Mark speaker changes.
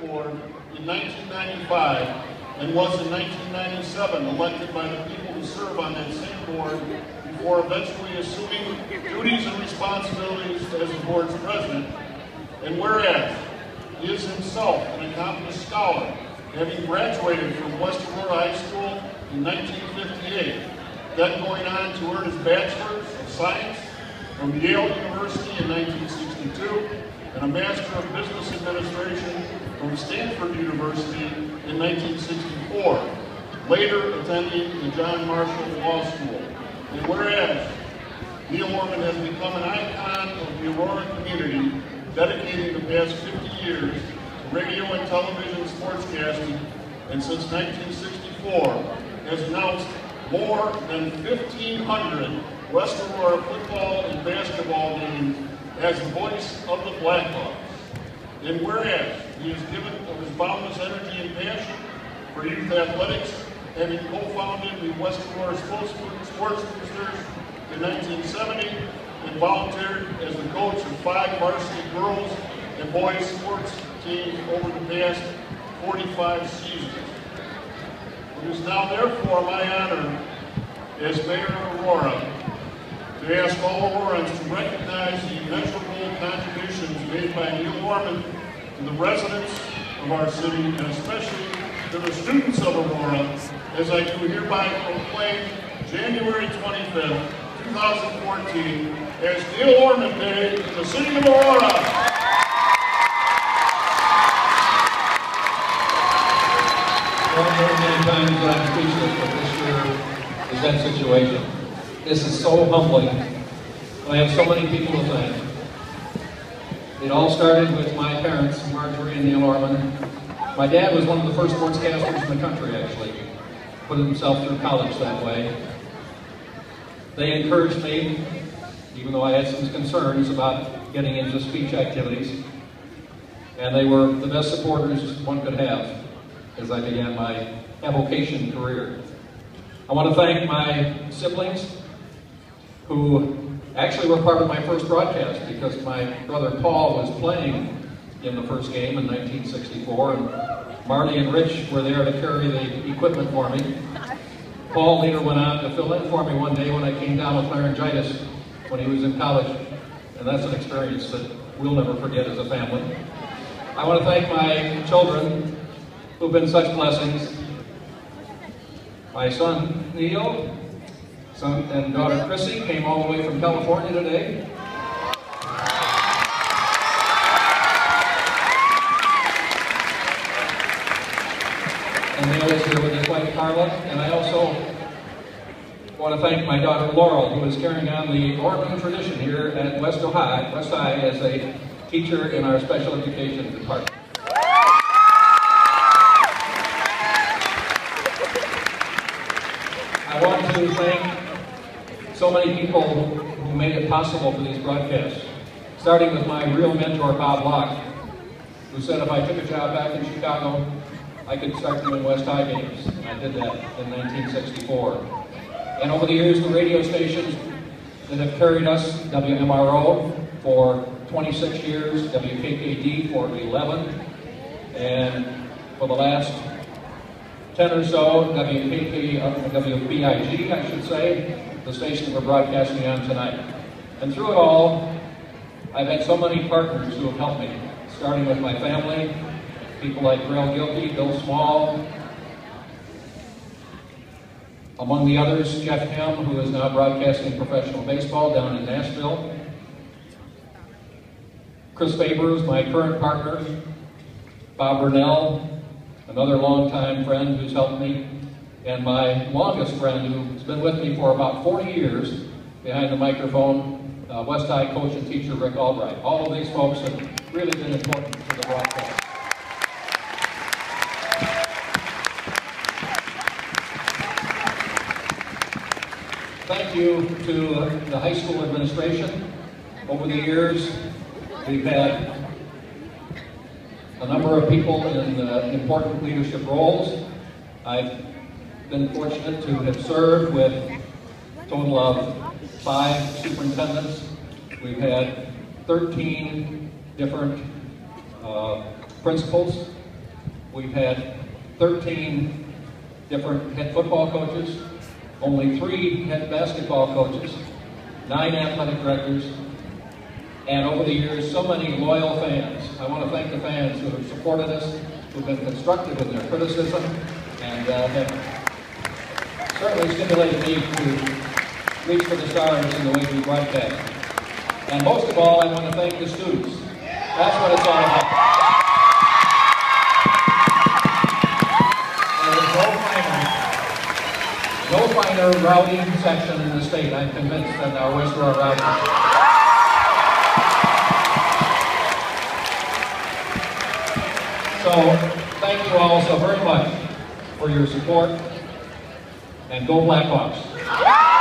Speaker 1: Board in 1995 and was in 1997 elected by the people to serve on that same board before eventually assuming duties and responsibilities as the board's president. And whereas he is himself an accomplished scholar, having graduated from West Aurora High School in 1958, then going on to earn his Bachelor's of Science from Yale University in 1962 and a Master of Business Administration from Stanford University in 1964, later attending the John Marshall Law School. And whereas Neal Ormond has become an icon of the Aurora community, dedicating the past 50 years to radio and television sportscasting, and since 1964 has announced more than 1,500 West Aurora football and basketball games as the voice of the Blackhawks. And whereas he has given of his boundless energy and passion for youth athletics, having co-founded the West Aurora Sports Boosters in 1970 and volunteered as the coach of 5 varsity girls and boys sports teams over the past 45 seasons. It is now therefore my honor as Mayor of Aurora to ask all Aurorans to recognize the immeasurable contributions made by Neal Ormond to the residents of our city, and especially to the students of Aurora, as I do hereby proclaim January 25th, 2014 as Neal Ormond Day in the city of Aurora.
Speaker 2: Many times I'm speechless, but this year is that situation. This is so humbling. I have so many people to thank. It all started with my parents, Marjorie and Neal Ormond. My dad was one of the first sportscasters in the country, actually. Put himself through college that way. They encouraged me, even though I had some concerns about getting into speech activities. And they were the best supporters one could have as I began my avocation career. I want to thank my siblings who actually were part of my first broadcast, because my brother Paul was playing in the first game in 1964, and Marty and Rich were there to carry the equipment for me. Paul later went on to fill in for me one day when I came down with laryngitis when he was in college, and that's an experience that we'll never forget as a family. I want to thank my children who've been such blessings. My son Neal, son and daughter Chrissy came all the way from California today. And Neal is here with his wife Carla, and I also want to thank my daughter Laurel, who is carrying on the Ormond tradition here at West High as a teacher in our special education department. I want to thank so many people who made it possible for these broadcasts, starting with my real mentor, Bob Locke, who said if I took a job back in Chicago, I could start doing West High games. And I did that in 1964. And over the years, the radio stations that have carried us, WMRO for 26 years, WKKD for 11, and for the last 10 or so, WBIG, I should say, the station we're broadcasting on tonight. And through it all, I've had so many partners who have helped me, starting with my family, people like Grail Gilkey, Bill Small, among the others, Jeff Hamm, who is now broadcasting professional baseball down in Nashville, Chris Fabers, my current partner, Bob Burnell, another longtime friend who's helped me, and my longest friend who's been with me for about 40 years behind the microphone, West High coach and teacher Rick Albright. All of these folks have really been important to the broadcast. Thank you to the high school administration. Over the years, we've had a number of people in important leadership roles. I've been fortunate to have served with a total of 5 superintendents. We've had 13 different principals We've had 13 different head football coaches, only 3 head basketball coaches, 9 athletic directors, and over the years, so many loyal fans. I want to thank the fans who have supported us, who've been constructive in their criticism, and have certainly stimulated me to reach for the stars in the way we broadcast. And most of all, I want to thank the students. That's what it's all about. There is no finer routing section in the state, I'm convinced, than our Westboro Routing. So, thank you all so very much for your support, and go Blackhawks.